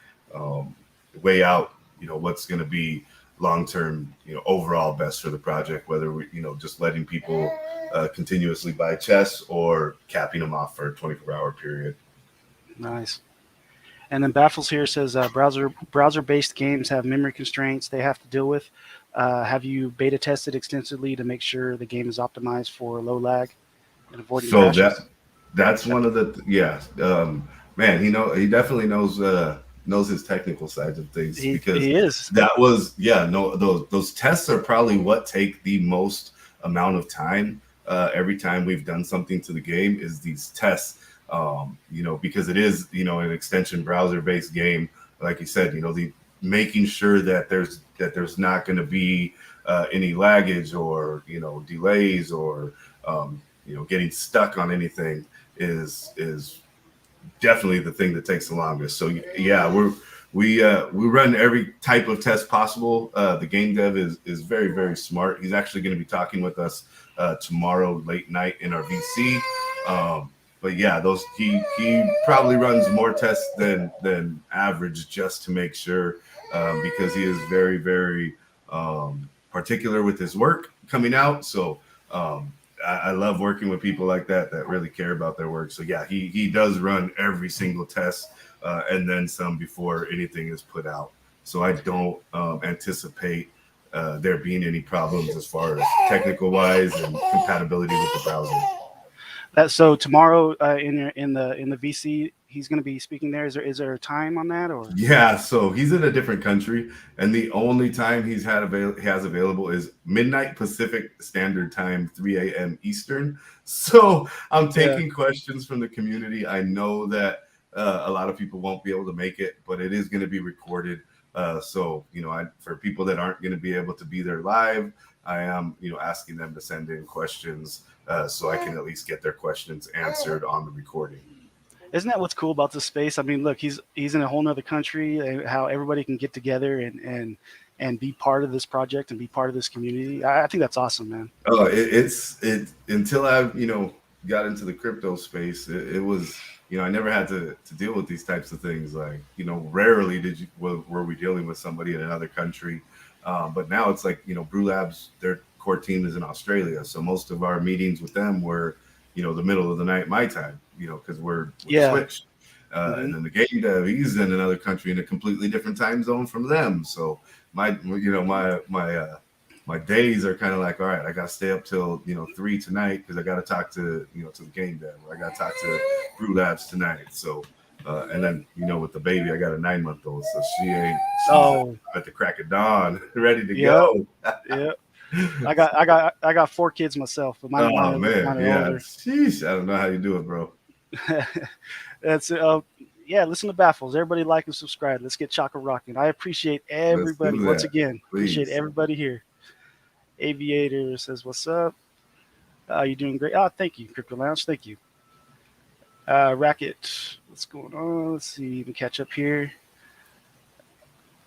[SPEAKER 2] weigh out. What's going to be long-term, overall best for the project, whether we, just letting people continuously buy chests or capping them off for a 24-hour period.
[SPEAKER 1] Nice. And then Baffles here says browser-based games have memory constraints they have to deal with. Have you beta tested extensively to make sure the game is optimized for low lag and avoiding crashes?
[SPEAKER 2] That's one of the man. He definitely knows his technical sides of things, because
[SPEAKER 1] he is.
[SPEAKER 2] That was those tests are probably what take the most amount of time. Every time we've done something to the game is these tests. Because it is an extension browser based game, like you said. The making sure that there's not going to be any laggage or delays or getting stuck on anything is definitely the thing that takes the longest. So yeah, we run every type of test possible. The game dev is very, very smart. He's actually going to be talking with us tomorrow late night in our VC. But yeah, he probably runs more tests than average, just to make sure, because he is very, very particular with his work coming out. So I love working with people like that really care about their work. So yeah, he does run every single test and then some before anything is put out. So I don't anticipate there being any problems as far as technical wise and compatibility with the browser.
[SPEAKER 1] So tomorrow in the VC, he's going to be speaking there. Is there a time on that, or?
[SPEAKER 2] Yeah, so he's in a different country, and the only time he has available is midnight Pacific Standard Time, 3 a.m. Eastern. So I'm taking questions from the community. I know that a lot of people won't be able to make it, but it is going to be recorded. So for people that aren't going to be able to be there live, I am asking them to send in questions so I can at least get their questions answered on the recording.
[SPEAKER 1] Isn't that what's cool about this space? I mean, look, he's in a whole nother country. How everybody can get together and be part of this project and be part of this community. I think that's awesome, man.
[SPEAKER 2] Oh, it's until I got into the crypto space, it was I never had to deal with these types of things. Rarely were we dealing with somebody in another country, but now it's like Brew Labs, their core team is in Australia, so most of our meetings with them were the middle of the night my time, because we're switched. And then the game dev, he's in another country in a completely different time zone from them. So my my days are kind of like, all right, I got to stay up till 3 tonight because I got to talk to to the game dev. I got to talk to Brew Labs tonight. So and then with the baby, I got a 9-month-old, so she's
[SPEAKER 1] Oh,
[SPEAKER 2] at the crack of dawn, ready to
[SPEAKER 1] yep,
[SPEAKER 2] go.
[SPEAKER 1] yep. I got 4 kids myself, but mine
[SPEAKER 2] Oh
[SPEAKER 1] mine are,
[SPEAKER 2] man,
[SPEAKER 1] mine are
[SPEAKER 2] yeah.
[SPEAKER 1] older.
[SPEAKER 2] Sheesh, I don't know how you do it, bro.
[SPEAKER 1] That's yeah. Listen to Baffles. Everybody like and subscribe. Let's get Chaka rocking. I appreciate
[SPEAKER 2] Let's
[SPEAKER 1] everybody
[SPEAKER 2] do
[SPEAKER 1] once
[SPEAKER 2] that,
[SPEAKER 1] again. Appreciate
[SPEAKER 2] please.
[SPEAKER 1] everybody here. Aviator says, "What's up? You doing great? Oh, thank you, Crypto Lounge. Thank you. Racket, what's going on? Let's see. Even catch up here.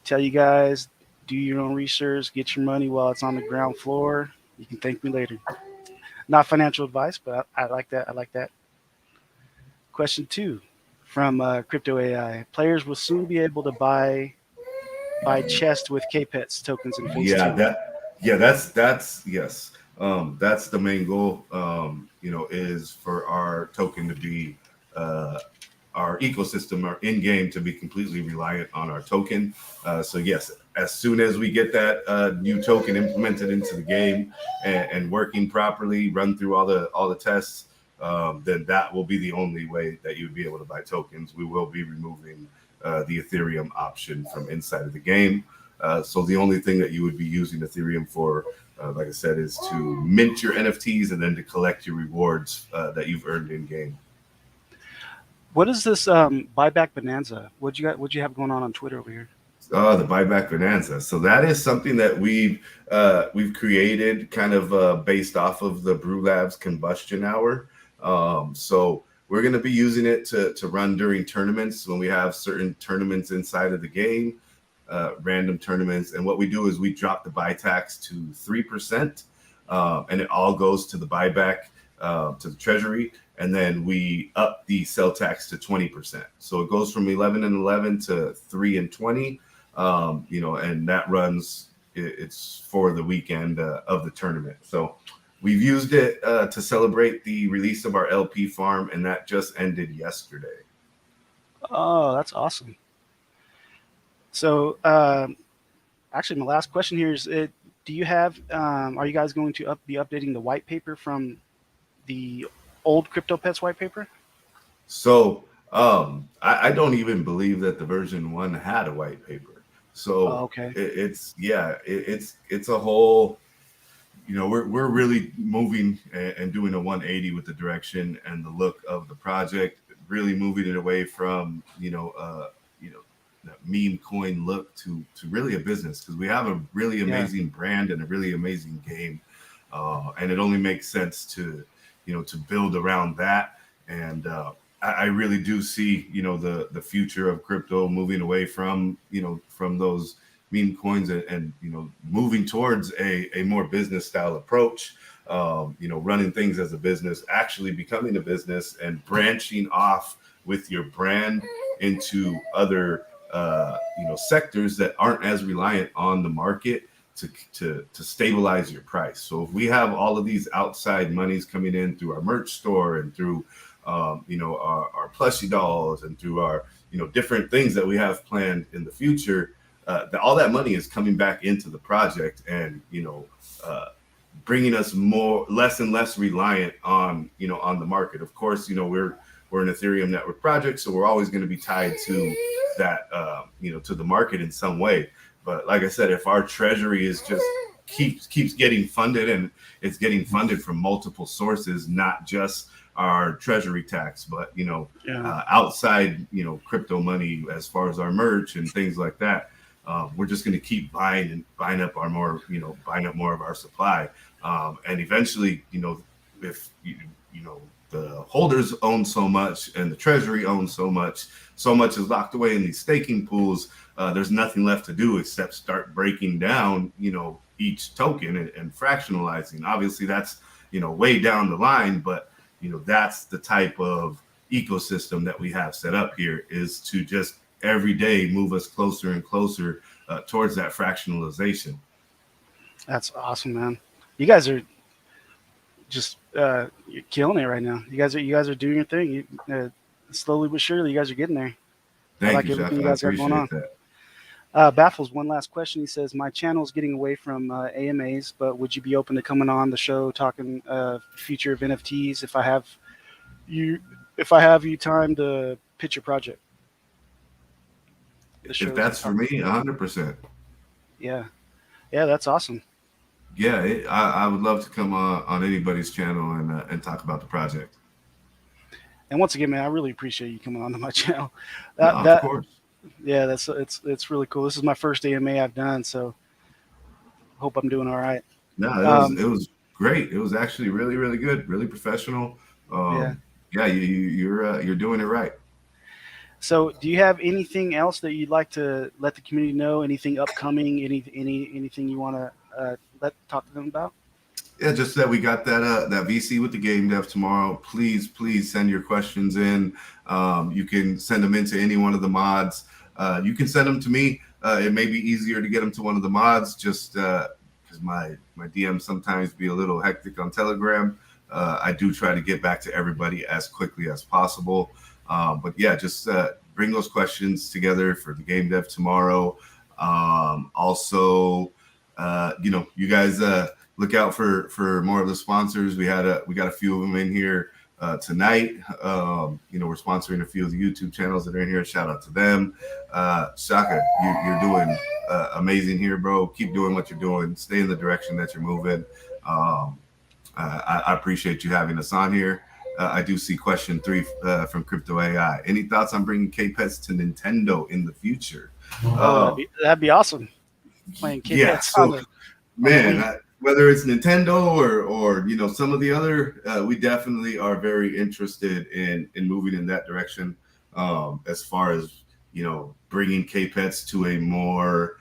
[SPEAKER 1] Tell you guys, do your own research. Get your money while it's on the ground floor. You can thank me later. Not financial advice, but I like that. I like that. Question 2 from Crypto AI. Players will soon be able to buy chest with KPETs tokens in phase
[SPEAKER 2] Yeah,
[SPEAKER 1] 2.
[SPEAKER 2] that's yes. That's the main goal. Is for our token to be uh, our ecosystem, our in game to be completely reliant on our token. So yes, as soon as we get that new token implemented into the game and working properly, run through all the tests, then that will be the only way that you would be able to buy tokens. We will be removing the Ethereum option from inside of the game. So the only thing that you would be using Ethereum for, like I said, is to mint your NFTs and then to collect your rewards that you've earned in game.
[SPEAKER 1] What is this buyback bonanza? What'd you have going on Twitter over here?
[SPEAKER 2] Oh, the buyback bonanza. So that is something that we've created kind of based off of the Brew Labs combustion hour. So we're going to be using it to run during tournaments when we have certain tournaments inside of the game, random tournaments. And what we do is we drop the buy tax to 3%, and it all goes to the buyback to the treasury. And then we up the sell tax to 20%. So it goes from 11 and 11 to 3 and 20. And that runs, it's for the weekend of the tournament. So we've used it to celebrate the release of our LP farm, and that just ended yesterday.
[SPEAKER 1] Oh, that's awesome. So, actually, my last question here is: do you have? Are you guys going to be updating the white paper from the old CryptoPets white paper?
[SPEAKER 2] So I don't even believe that the version 1 had a white paper.
[SPEAKER 1] Oh,
[SPEAKER 2] So
[SPEAKER 1] okay.
[SPEAKER 2] it's a whole. We're really moving and doing a 180 with the direction and the look of the project, really moving it away from that meme coin look to really a business, because we have a really
[SPEAKER 1] Yeah.
[SPEAKER 2] amazing brand and a really amazing game, and it only makes sense to to build around that. And I really do see the future of crypto moving away from from those meme coins and moving towards a more business style approach, running things as a business, actually becoming a business and branching off with your brand into other sectors that aren't as reliant on the market to stabilize your price. So if we have all of these outside monies coming in through our merch store and through our plushie dolls and through our different things that we have planned in the future, all that money is coming back into the project and bringing us less and less reliant on on the market. Of course, we're an Ethereum network project, so we're always going to be tied to that to the market in some way. But like I said, if our treasury is just keeps getting funded, and it's getting funded from multiple sources, not just our treasury tax, but
[SPEAKER 1] Yeah.
[SPEAKER 2] outside crypto money as far as our merch and things like that. We're just going to keep buying up more of our supply, and eventually, if the holders own so much and the treasury owns so much is locked away in these staking pools. There's nothing left to do except start breaking down, each token and fractionalizing. Obviously, that's way down the line, but that's the type of ecosystem that we have set up here, is to just every day move us closer and closer towards that fractionalization.
[SPEAKER 1] That's awesome, man. You guys are just you're killing it right now. You guys are doing your thing. Slowly but surely, you guys are getting there. I
[SPEAKER 2] Thank
[SPEAKER 1] like
[SPEAKER 2] you,
[SPEAKER 1] everything
[SPEAKER 2] Chaka.
[SPEAKER 1] you
[SPEAKER 2] I
[SPEAKER 1] guys got going
[SPEAKER 2] appreciate
[SPEAKER 1] on.
[SPEAKER 2] that.
[SPEAKER 1] Baffles, one last question. He says, my channel is getting away from AMAs, but would you be open to coming on the show talking future of NFTs you if I have you time to pitch your project? The
[SPEAKER 2] If
[SPEAKER 1] shows
[SPEAKER 2] that's for me, 100%.
[SPEAKER 1] Yeah, yeah, that's awesome.
[SPEAKER 2] Yeah, I would love to come on anybody's channel and talk about the project.
[SPEAKER 1] And once again, man, I really appreciate you coming onto my channel.
[SPEAKER 2] No,
[SPEAKER 1] That
[SPEAKER 2] of
[SPEAKER 1] that
[SPEAKER 2] course.
[SPEAKER 1] yeah, it's really cool. This is my first AMA I've done, so hope I'm doing all right.
[SPEAKER 2] No,
[SPEAKER 1] Um,
[SPEAKER 2] it was great. It was actually really really good, really professional.
[SPEAKER 1] yeah.
[SPEAKER 2] Yeah, you're doing it right.
[SPEAKER 1] So, do you have anything else that you'd like to let the community know? Anything upcoming? Anything you want to let talk to them about?
[SPEAKER 2] Yeah, just that we got that VC with the game dev tomorrow. Please send your questions in. You can send them into any one of the mods. You can send them to me. It may be easier to get them to one of the mods, just because my DMs sometimes be a little hectic on Telegram. I do try to get back to everybody as quickly as possible. But yeah, just bring those questions together for the game dev tomorrow. Also, you guys. Look out for more of the sponsors. We got a few of them in here tonight. We're sponsoring a few of the YouTube channels that are in here. Shout out to them. Chaka, you're doing amazing here, bro. Keep doing what you're doing. Stay in the direction that you're moving. I appreciate you having us on here. I do see question 3 from Crypto AI. Any thoughts on bringing KPets to Nintendo in the future?
[SPEAKER 1] Oh, that'd be awesome. Playing
[SPEAKER 2] Yeah.
[SPEAKER 1] K-Pets
[SPEAKER 2] So,
[SPEAKER 1] on the
[SPEAKER 2] man,
[SPEAKER 1] Wii.
[SPEAKER 2] whether it's Nintendo or some of the other, we definitely are very interested in moving in that direction. As far as bringing K-Pets to a more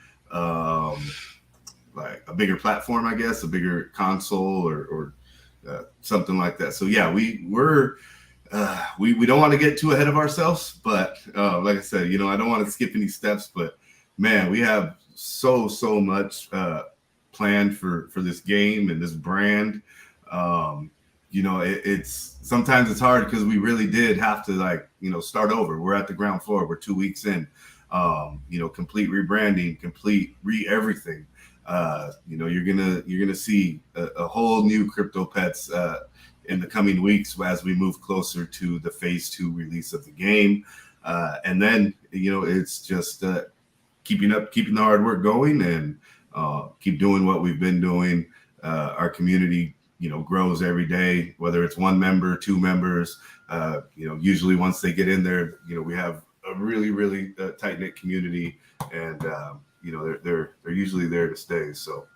[SPEAKER 2] like a bigger platform, I guess, a bigger console or something like that. So yeah, we don't want to get too ahead of ourselves, but like I said, I don't want to skip any steps. But man, we have so much planned for this game and this brand. It's sometimes it's hard because we really did have to start over. We're at the ground floor. We're 2 weeks in. Complete rebranding, complete everything. You're gonna see a whole new KryptoPets in the coming weeks as we move closer to the phase 2 release of the game. And then it's just keeping the hard work going and keep doing what we've been doing. Our community grows every day, whether it's 1 member, 2 members. Usually once they get in there, we have a really tight-knit community, and they're usually there to stay. So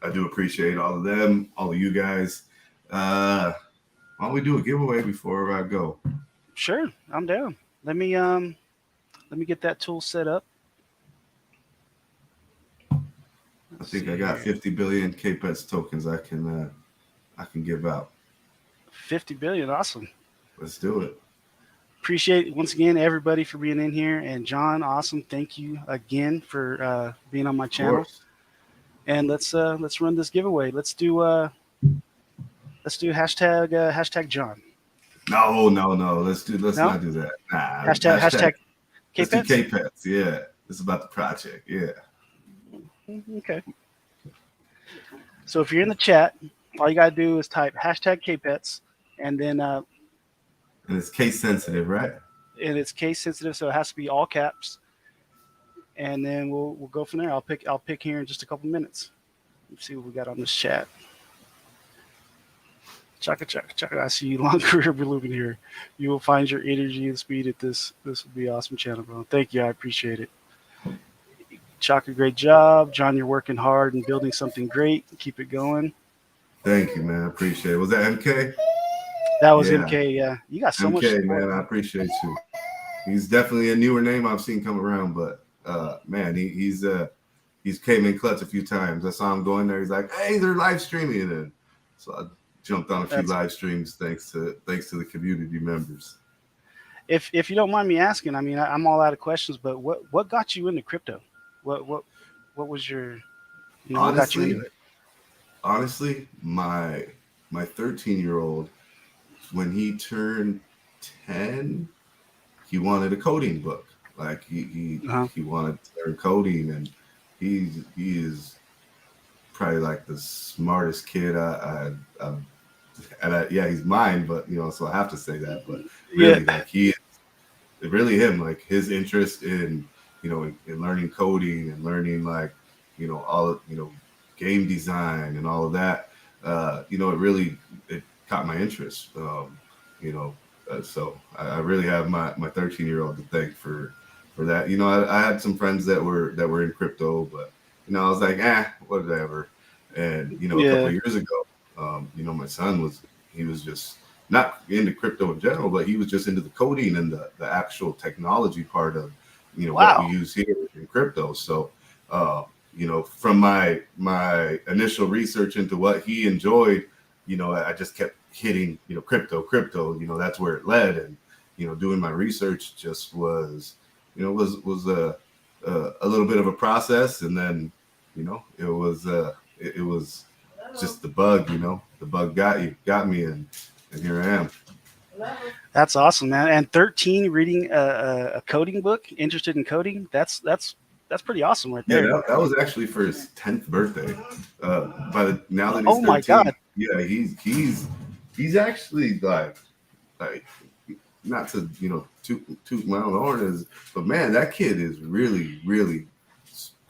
[SPEAKER 2] I do appreciate all of them, all of you guys. Why don't we do a giveaway before I go?
[SPEAKER 1] Sure, I'm down. Let me get that tool set up.
[SPEAKER 2] I think I got 50 billion KPets tokens I can give out.
[SPEAKER 1] 50 billion, awesome.
[SPEAKER 2] Let's do it.
[SPEAKER 1] Appreciate once again everybody for being in here, and John, awesome. Thank you again for being on my channel. And let's run this giveaway. Let's do hashtag John.
[SPEAKER 2] No. Let's not do that. Nah.
[SPEAKER 1] Hashtag
[SPEAKER 2] K-Pets? Let's do K-Pets. Yeah. It's about the project. Yeah.
[SPEAKER 1] Okay. So if you're in the chat, all you gotta do is type hashtag KPets, and then
[SPEAKER 2] and it's case sensitive, right?
[SPEAKER 1] And it's case sensitive, so it has to be all caps. And then we'll go from there. I'll pick here in just a couple minutes. Let's see what we got on this chat. Chaka, I see you. Long career believing here. You will find your energy and speed at this. This will be an awesome channel, bro. Thank you. I appreciate it. Chaka, great job. John, you're working hard and building something great. Keep it going.
[SPEAKER 2] Thank you, man. I appreciate it. Was that MK?
[SPEAKER 1] That was MK, yeah. You got so
[SPEAKER 2] MK,
[SPEAKER 1] much support,
[SPEAKER 2] man. I appreciate you. He's definitely a newer name I've seen come around, but man, he's came in clutch a few times. I saw him going there. He's like, hey, they're live streaming, and so I jumped on a few live streams thanks to the community members.
[SPEAKER 1] If you don't mind me asking, I mean, I'm all out of questions, but what got you into crypto? What was your what got you into it?
[SPEAKER 2] Honestly, my 13-year-old, when he turned 10, he wanted a coding book. Like
[SPEAKER 1] Uh-huh.
[SPEAKER 2] he wanted to learn coding, and he is probably like the smartest kid I and yeah, he's mine, but so I have to say that. But
[SPEAKER 1] Yeah.
[SPEAKER 2] really, like he is really him. Like his interest in in learning coding and learning like all of game design and all of that. It really it caught my interest. You know, so I really have my 13-year-old to thank for that. I had some friends that were in crypto, but I was like, whatever. And a couple
[SPEAKER 1] Yeah.
[SPEAKER 2] of years ago, my son he was just not into crypto in general, but he was just into the coding and the actual technology part of what we
[SPEAKER 1] Wow.
[SPEAKER 2] use here in crypto. So from my initial research into what he enjoyed, I just kept hitting crypto. That's where it led, and doing my research just was was a little bit of a process, and then it was just the bug. The bug got me, and here I am.
[SPEAKER 1] That's awesome, man. And 13 reading a coding book, interested in coding. That's pretty awesome right
[SPEAKER 2] Yeah,
[SPEAKER 1] there.
[SPEAKER 2] that was actually for his 10th birthday. Now that he's
[SPEAKER 1] Oh my
[SPEAKER 2] 13,
[SPEAKER 1] God.
[SPEAKER 2] yeah, he's actually like not to toot my own horn is, but man, that kid is really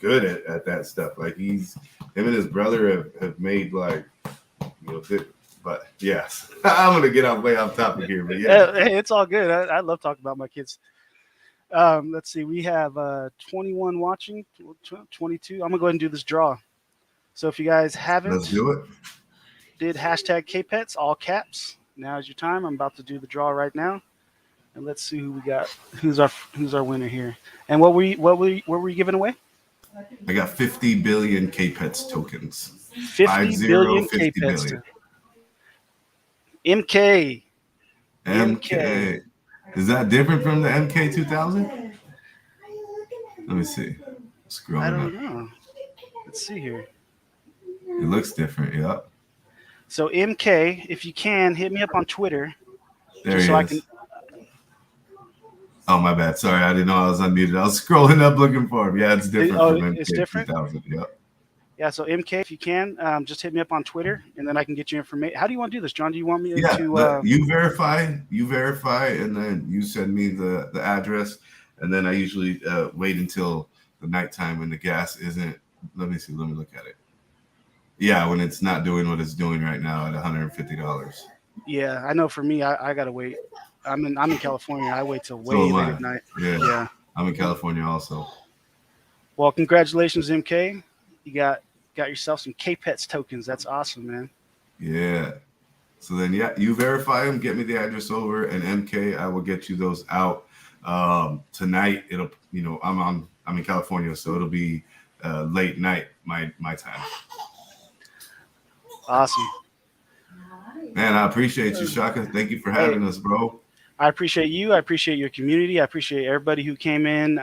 [SPEAKER 2] good at that stuff. Like him and his brother have made like but yes, I'm gonna get way off topic here, but yeah.
[SPEAKER 1] Hey, it's all good. I love talking about my kids. Let's see. We have 21 watching, 22. I'm gonna go ahead and do this draw. So if you guys
[SPEAKER 2] Let's
[SPEAKER 1] haven't
[SPEAKER 2] do it.
[SPEAKER 1] did hashtag KPets all caps, now is your time. I'm about to do the draw right now, and let's see who we got. Who's our winner here? And what were you giving away?
[SPEAKER 2] I got 50 billion KPETs tokens.
[SPEAKER 1] 50 billion
[SPEAKER 2] 50
[SPEAKER 1] KPets.
[SPEAKER 2] billion.
[SPEAKER 1] MK. MK.
[SPEAKER 2] MK. Is that different from the MK 2000? Let me see.
[SPEAKER 1] I
[SPEAKER 2] Scrolling
[SPEAKER 1] don't
[SPEAKER 2] up.
[SPEAKER 1] know. Let's see here.
[SPEAKER 2] It looks different. Yep.
[SPEAKER 1] So MK, if you can, hit me up on Twitter,
[SPEAKER 2] There
[SPEAKER 1] just
[SPEAKER 2] he
[SPEAKER 1] so I can.
[SPEAKER 2] is. Oh, my bad. Sorry, I didn't know I was unmuted. I was scrolling up looking for him. Yeah, it's different from
[SPEAKER 1] It's
[SPEAKER 2] MK
[SPEAKER 1] different.
[SPEAKER 2] 2000. Yep.
[SPEAKER 1] Yeah. So MK, if you can, just hit me up on Twitter, and then I can get you information. How do you want to do this, John? Do you want me
[SPEAKER 2] Yeah.
[SPEAKER 1] to?
[SPEAKER 2] You verify, and then you send me the address, and then I usually wait until the nighttime when the gas isn't. Let me see. Let me look at it. Yeah, when it's not doing what it's doing right now at $150.
[SPEAKER 1] Yeah, I know. For me, I gotta wait. I'm in California. I wait till
[SPEAKER 2] So
[SPEAKER 1] way
[SPEAKER 2] am
[SPEAKER 1] late
[SPEAKER 2] I.
[SPEAKER 1] at night.
[SPEAKER 2] Yeah.
[SPEAKER 1] Yeah.
[SPEAKER 2] I'm in California also.
[SPEAKER 1] Well, congratulations, MK. You got yourself some KPets tokens. That's awesome, man.
[SPEAKER 2] Yeah. So then, yeah, you verify them, get me the address over, and MK, I will get you those out tonight. It'll, I'm in California, so it'll be late night my time.
[SPEAKER 1] Awesome.
[SPEAKER 2] Man, I appreciate you, Chaka. Thank you for
[SPEAKER 1] Hey,
[SPEAKER 2] having us, bro.
[SPEAKER 1] I appreciate you. I appreciate your community. I appreciate everybody who came in.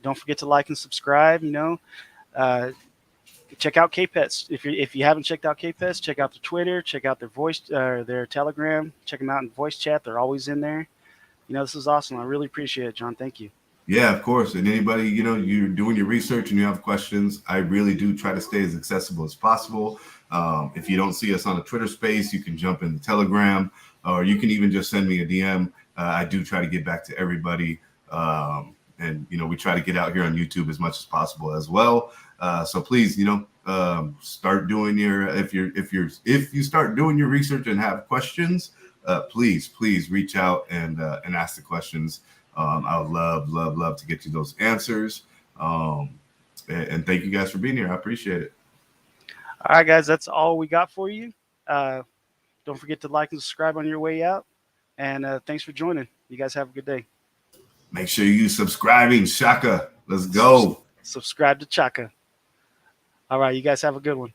[SPEAKER 1] Don't forget to like and subscribe. Uh, check out KPets. If you haven't checked out KPets, check out their Twitter. Check out their their Telegram. Check them out in voice chat. They're always in there. This is awesome. I really appreciate it, John. Thank you.
[SPEAKER 2] Yeah, of course. And anybody, you're doing your research and you have questions, I really do try to stay as accessible as possible. If you don't see us on a Twitter space, you can jump in the Telegram, or you can even just send me a DM. I do try to get back to everybody. And we try to get out here on YouTube as much as possible as well. So please, start doing your if you start doing your research and have questions, please reach out and ask the questions. I would love to get you those answers. And thank you guys for being here. I appreciate it.
[SPEAKER 1] All right, guys. That's all we got for you. Don't forget to like and subscribe on your way out. And thanks for joining. You guys have a good day.
[SPEAKER 2] Make sure you subscribing, Chaka. Let's go.
[SPEAKER 1] Subscribe to Chaka. All right, you guys have a good one.